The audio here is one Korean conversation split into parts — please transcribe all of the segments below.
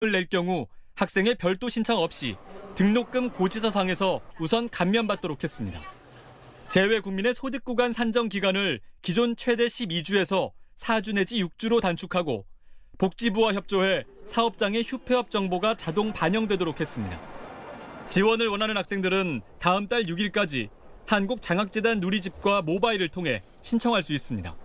낼 경우 학생의 별도 신청 없이 등록금 고지서상에서 우선 감면받도록 했습니다. 재외 국민의 소득 구간 산정 기간을 기존 최대 12주에서 4주 내지 6주로 단축하고 복지부와 협조해 사업장의 휴폐업 정보가 자동 반영되도록 했습니다. 지원을 원하는 학생들은 다음 달 6일까지 한국장학재단 누리집과 모바일을 통해 신청할 수 있습니다.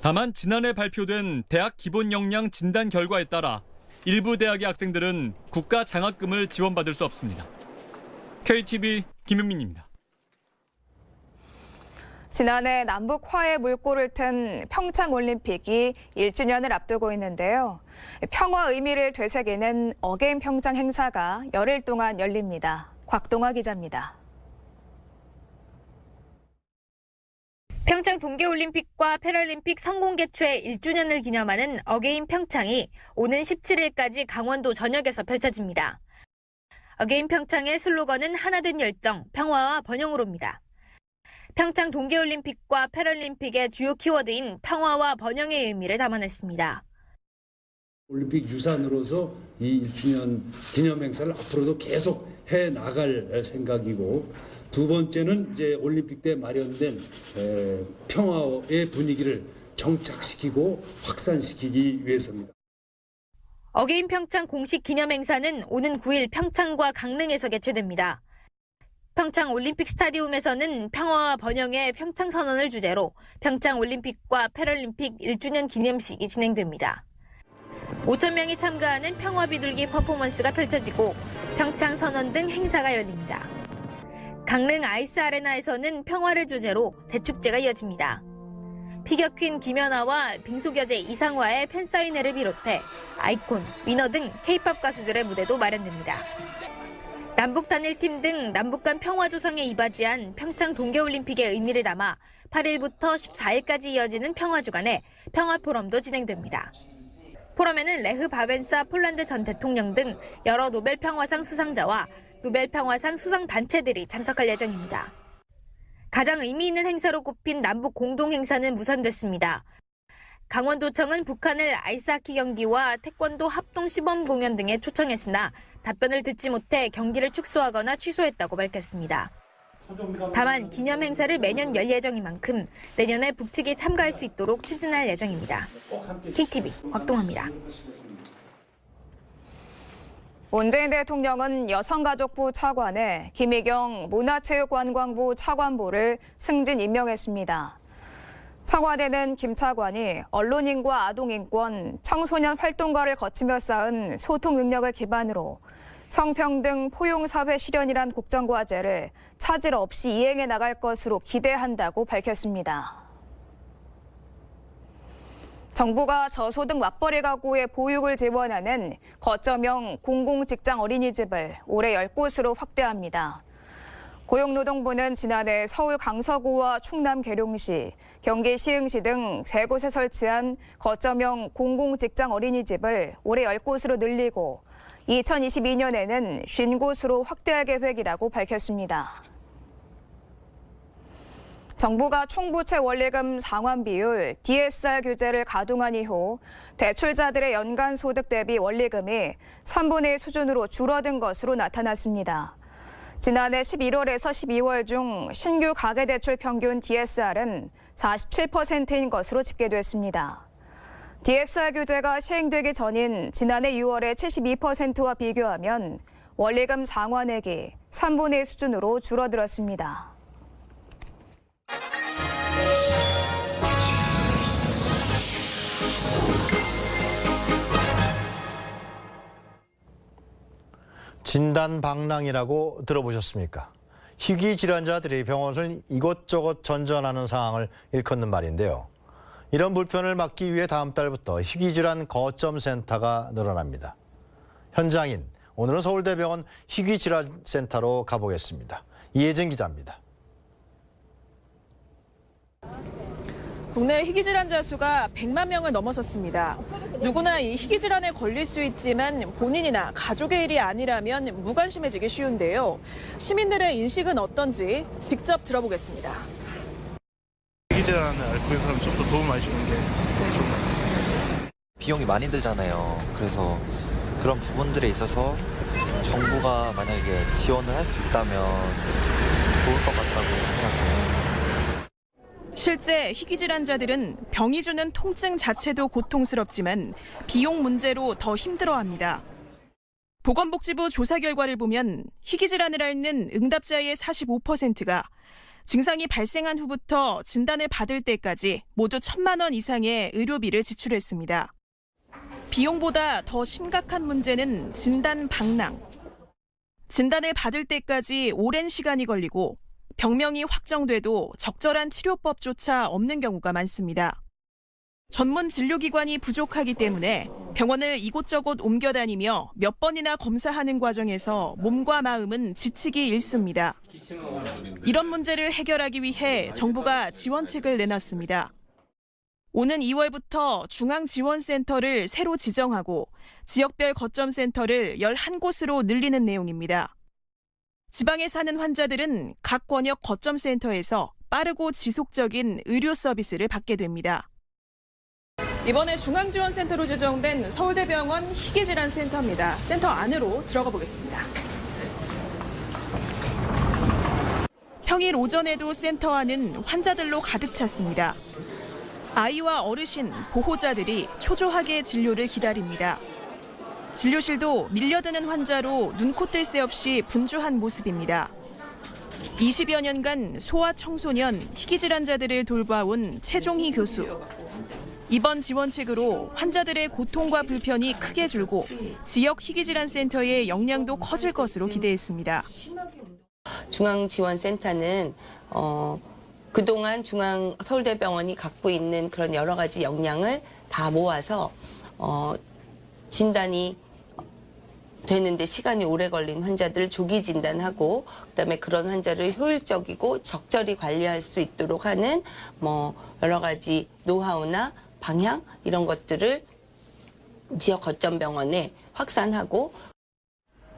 다만 지난해 발표된 대학 기본 역량 진단 결과에 따라 일부 대학의 학생들은 국가 장학금을 지원받을 수 없습니다. KTV 김윤민입니다. 지난해 남북 화해 물꼬를 튼 평창올림픽이 1주년을 앞두고 있는데요. 평화 의미를 되새기는 어게인 평창 행사가 열흘 동안 열립니다. 곽동아 기자입니다. 평창 동계올림픽과 패럴림픽 성공 개최 1주년을 기념하는 어게인 평창이 오는 17일까지 강원도 전역에서 펼쳐집니다. 어게인 평창의 슬로건은 하나된 열정, 평화와 번영으로입니다. 평창 동계올림픽과 패럴림픽의 주요 키워드인 평화와 번영의 의미를 담아냈습니다. 올림픽 유산으로서 이 1주년 기념 행사를 앞으로도 계속 해 나갈 생각이고, 두 번째는 이제 올림픽 때 마련된 평화의 분위기를 정착시키고 확산시키기 위해서입니다. 어게인 평창 공식 기념 행사는 오는 9일 평창과 강릉에서 개최됩니다. 평창 올림픽 스타디움에서는 평화와 번영의 평창 선언을 주제로 평창 올림픽과 패럴림픽 1주년 기념식이 진행됩니다. 5,000명이 참가하는 평화 비둘기 퍼포먼스가 펼쳐지고 평창 선언 등 행사가 열립니다. 강릉 아이스 아레나에서는 평화를 주제로 대축제가 이어집니다. 피겨퀸 김연아와 빙속여제 이상화의 팬사인회를 비롯해 아이콘, 위너 등 K-팝 가수들의 무대도 마련됩니다. 남북 단일팀 등 남북 간 평화 조성에 이바지한 평창 동계올림픽의 의미를 담아 8일부터 14일까지 이어지는 평화주간에 평화포럼도 진행됩니다. 포럼에는 레흐 바벤사 폴란드 전 대통령 등 여러 노벨 평화상 수상자와 노벨 평화상 수상 단체들이 참석할 예정입니다. 가장 의미 있는 행사로 꼽힌 남북 공동 행사는 무산됐습니다. 강원도청은 북한을 아이스하키 경기와 태권도 합동 시범 공연 등에 초청했으나 답변을 듣지 못해 경기를 축소하거나 취소했다고 밝혔습니다. 다만 기념 행사를 매년 열 예정인 만큼 내년에 북측이 참가할 수 있도록 추진할 예정입니다. KTV 곽동아입니다. 문재인 대통령은 여성가족부 차관에 김희경 문화체육관광부 차관보를 승진 임명했습니다. 청와대는 김 차관이 언론인과 아동인권, 청소년 활동가를 거치며 쌓은 소통 능력을 기반으로 성평등 포용사회 실현이란 국정과제를 차질 없이 이행해 나갈 것으로 기대한다고 밝혔습니다. 정부가 저소득 맞벌이 가구의 보육을 지원하는 거점형 공공직장 어린이집을 올해 10곳으로 확대합니다. 고용노동부는 지난해 서울 강서구와 충남 계룡시, 경기 시흥시 등 3곳에 설치한 거점형 공공직장 어린이집을 올해 10곳으로 늘리고 2022년에는 50곳으로 확대할 계획이라고 밝혔습니다. 정부가 총부채 원리금 상환 비율 DSR 규제를 가동한 이후 대출자들의 연간 소득 대비 원리금이 3분의 1 수준으로 줄어든 것으로 나타났습니다. 지난해 11월에서 12월 중 신규 가계대출 평균 DSR은 47%인 것으로 집계됐습니다. DSR 규제가 시행되기 전인 지난해 6월의 72%와 비교하면 원리금 상환액이 3분의 1 수준으로 줄어들었습니다. 진단박랑이라고 들어보셨습니까? 희귀 질환자들이 병원을 이곳저곳 전전하는 상황을 일컫는 말인데요. 이런 불편을 막기 위해 다음 달부터 희귀질환 거점센터가 늘어납니다. 현장인 오늘은 서울대병원 희귀질환센터로 가보겠습니다. 이혜진 기자입니다. 국내 희귀질환자 수가 100만 명을 넘어섰습니다. 누구나 이 희귀질환에 걸릴 수 있지만 본인이나 가족의 일이 아니라면 무관심해지기 쉬운데요. 시민들의 인식은 어떤지 직접 들어보겠습니다. 희귀질환을 앓고 있는 사람 좀 더 도움 많이 주는 게 좋은 것 같아요. 비용이 많이 들잖아요. 그래서 그런 부분들에 있어서 정부가 만약에 지원을 할 수 있다면 좋을 것 같다고 생각합니다. 실제 희귀 질환자들은 병이 주는 통증 자체도 고통스럽지만 비용 문제로 더 힘들어합니다. 보건복지부 조사 결과를 보면 희귀 질환을 앓는 응답자의 45%가 증상이 발생한 후부터 진단을 받을 때까지 모두 1,000만 원 이상의 의료비를 지출했습니다. 비용보다 더 심각한 문제는 진단 방랑. 진단을 받을 때까지 오랜 시간이 걸리고 병명이 확정돼도 적절한 치료법조차 없는 경우가 많습니다. 전문 진료기관이 부족하기 때문에 병원을 이곳저곳 옮겨다니며 몇 번이나 검사하는 과정에서 몸과 마음은 지치기 일쑤입니다. 이런 문제를 해결하기 위해 정부가 지원책을 내놨습니다. 오는 2월부터 중앙지원센터를 새로 지정하고 지역별 거점센터를 11곳으로 늘리는 내용입니다. 지방에 사는 환자들은 각 권역 거점센터에서 빠르고 지속적인 의료 서비스를 받게 됩니다. 이번에 중앙지원센터로 지정된 서울대병원 희귀질환센터입니다. 센터 안으로 들어가 보겠습니다. 평일 오전에도 센터 안은 환자들로 가득 찼습니다. 아이와 어르신, 보호자들이 초조하게 진료를 기다립니다. 진료실도 밀려드는 환자로 눈코 뜰 새 없이 분주한 모습입니다. 20여 년간 소아 청소년 희귀질환자들을 돌봐온 최종희 교수. 이번 지원책으로 환자들의 고통과 불편이 크게 줄고 지역 희귀질환센터의 역량도 커질 것으로 기대했습니다. 중앙지원센터는 그동안 서울대병원이 갖고 있는 그런 여러 가지 역량을 다 모아서 진단이 되는데 시간이 오래 걸린 환자들을 조기 진단하고 그다음에 그런 환자를 효율적이고 적절히 관리할 수 있도록 하는 여러 가지 노하우나 방향 이런 것들을 지역 거점 병원에 확산하고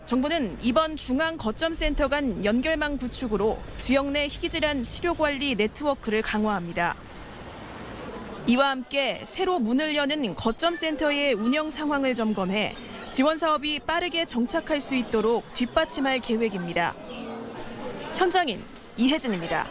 정부는 이번 중앙 거점센터 간 연결망 구축으로 지역 내 희귀질환 치료관리 네트워크를 강화합니다. 이와 함께 새로 문을 여는 거점센터의 운영 상황을 점검해 지원 사업이 빠르게 정착할 수 있도록 뒷받침할 계획입니다. 현장인 이혜진입니다.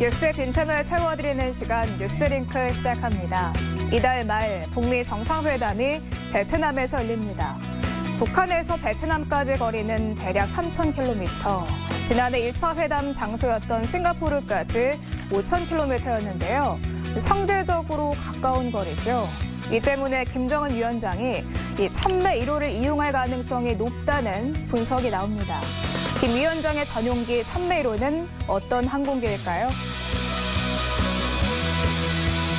뉴스의 빈틈을 채워드리는 시간 뉴스링크 시작합니다. 이달 말 북미 정상회담이 베트남에서 열립니다. 북한에서 베트남까지 거리는 대략 3,000km. 지난해 1차 회담 장소였던 싱가포르까지 5,000km였는데요. 상대적으로 가까운 거리죠. 이 때문에 김정은 위원장이 이 참매 1호를 이용할 가능성이 높다는 분석이 나옵니다. 김 위원장의 전용기 참매 1호는 어떤 항공기일까요?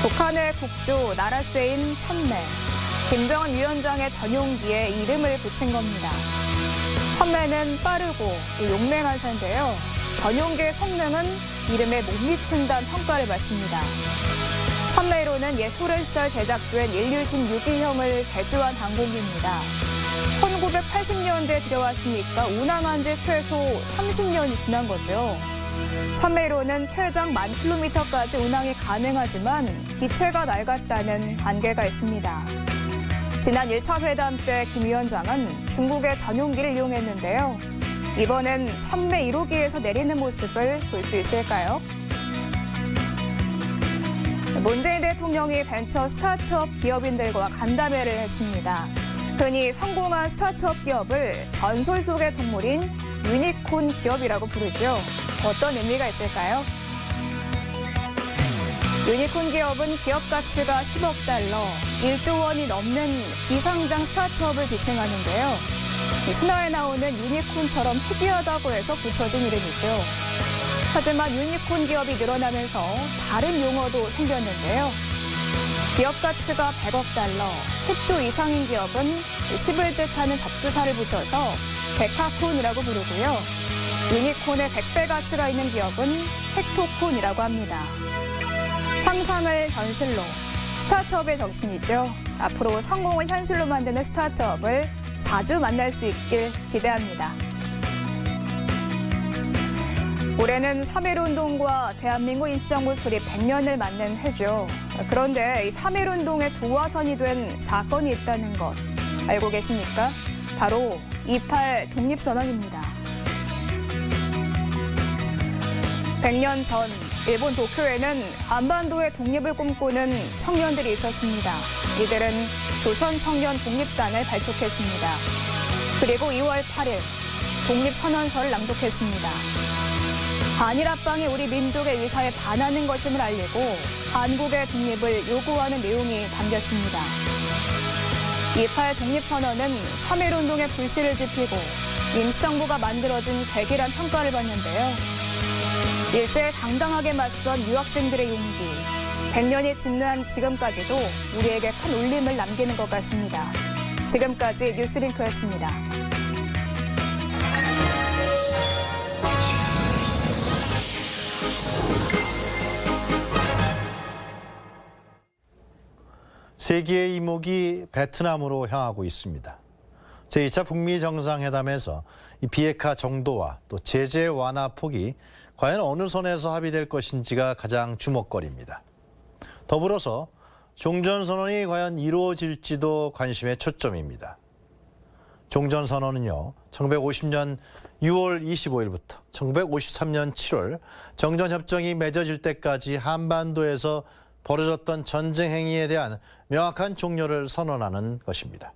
북한의 국조 나라세인 참매. 김정은 위원장의 전용기에 이름을 붙인 겁니다. 참매는 빠르고 용맹한 새인데요. 전용기의 성능은 이름에 못 미친다는 평가를 받습니다. 참매 1호는 옛 소련 시절 제작된 일류신 6기형을 개조한 항공기입니다. 1980년대에 들여왔으니까 운항한 지 최소 30년이 지난 거죠. 참매 1호는 최장 10,000km까지 운항이 가능하지만 기체가 낡았다는 한계가 있습니다. 지난 1차 회담 때 김 위원장은 중국의 전용기를 이용했는데요. 이번엔 참매 1호기에서 내리는 모습을 볼 수 있을까요? 문재인 대통령이 벤처 스타트업 기업인들과 간담회를 했습니다. 흔히 성공한 스타트업 기업을 전설 속의 동물인 유니콘 기업이라고 부르죠. 어떤 의미가 있을까요? 유니콘 기업은 기업 가치가 10억 달러, 1조 원이 넘는 비상장 스타트업을 지칭하는데요. 신화에 나오는 유니콘처럼 희귀하다고 해서 붙여진 이름이죠. 하지만 유니콘 기업이 늘어나면서 다른 용어도 생겼는데요. 기업 가치가 100억 달러, 10조 이상인 기업은 10을 뜻하는 접두사를 붙여서 데카콘이라고 부르고요. 유니콘의 100배 가치가 있는 기업은 헥토콘이라고 합니다. 상상을 현실로, 스타트업의 정신이죠. 앞으로 성공을 현실로 만드는 스타트업을 자주 만날 수 있길 기대합니다. 올해는 3.1운동과 대한민국 임시정부 수립 100년을 맞는 해죠. 그런데 이 3.1운동의 도화선이 된 사건이 있다는 것 알고 계십니까? 바로 2.8 독립선언입니다. 100년 전 일본 도쿄에는 한반도의 독립을 꿈꾸는 청년들이 있었습니다. 이들은 조선청년독립단을 발족했습니다. 그리고 2월 8일 독립선언서를 낭독했습니다. 한일 합방이 우리 민족의 의사에 반하는 것임을 알리고 한국의 독립을 요구하는 내용이 담겼습니다. 2.8 독립선언은 3.1운동의 불씨를 지피고 임시정부가 만들어진 계기란 평가를 받는데요. 일제에 당당하게 맞선 유학생들의 용기, 100년이 지난 지금까지도 우리에게 큰 울림을 남기는 것 같습니다. 지금까지 뉴스링크였습니다. 세계의 이목이 베트남으로 향하고 있습니다. 제2차 북미 정상회담에서 이 비핵화 정도와 또 제재 완화 폭이 과연 어느 선에서 합의될 것인지가 가장 주목거리입니다. 더불어서 종전선언이 과연 이루어질지도 관심의 초점입니다. 종전선언은요, 1950년 6월 25일부터 1953년 7월 정전협정이 맺어질 때까지 한반도에서 벌어졌던 전쟁 행위에 대한 명확한 종료를 선언하는 것입니다.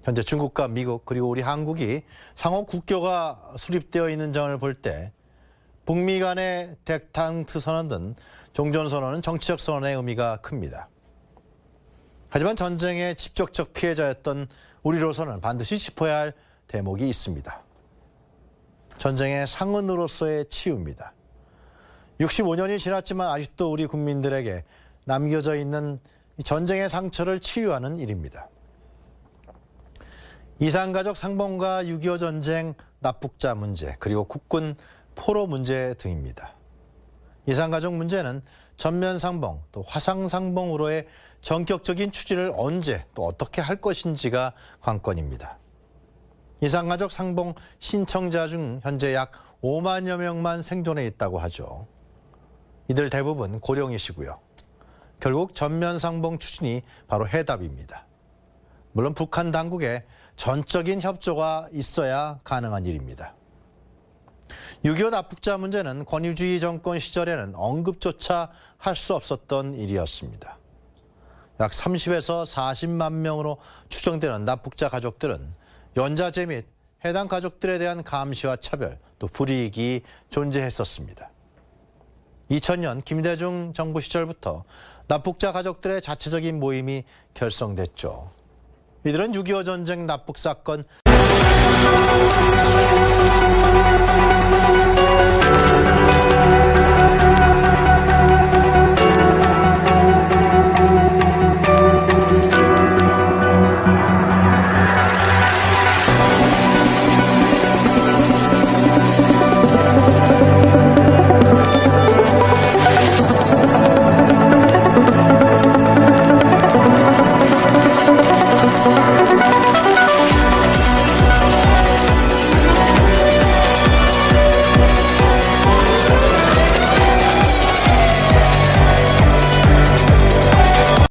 현재 중국과 미국 그리고 우리 한국이 상호 국교가 수립되어 있는 점을 볼 때 북미 간의 덱탕트 선언 등 종전선언은 정치적 선언의 의미가 큽니다. 하지만 전쟁의 직접적 피해자였던 우리로서는 반드시 짚어야 할 대목이 있습니다. 전쟁의 상흔으로서의 치유입니다. 65년이 지났지만 아직도 우리 국민들에게 남겨져 있는 전쟁의 상처를 치유하는 일입니다. 이산가족 상봉과 6.25 전쟁 납북자 문제 그리고 국군 포로 문제 등입니다. 이산가족 문제는 전면상봉 또 화상상봉으로의 전격적인 추진을 언제 또 어떻게 할 것인지가 관건입니다. 이산가족 상봉 신청자 중 현재 약 5만여 명만 생존해 있다고 하죠. 이들 대부분 고령이시고요. 결국 전면상봉 추진이 바로 해답입니다. 물론 북한 당국의 전적인 협조가 있어야 가능한 일입니다. 6.25 납북자 문제는 권위주의 정권 시절에는 언급조차 할 수 없었던 일이었습니다. 약 30에서 40만 명으로 추정되는 납북자 가족들은 연좌제 및 해당 가족들에 대한 감시와 차별, 또 불이익이 존재했었습니다. 2000년 김대중 정부 시절부터 납북자 가족들의 자체적인 모임이 결성됐죠. 이들은 6.25 전쟁 납북 사건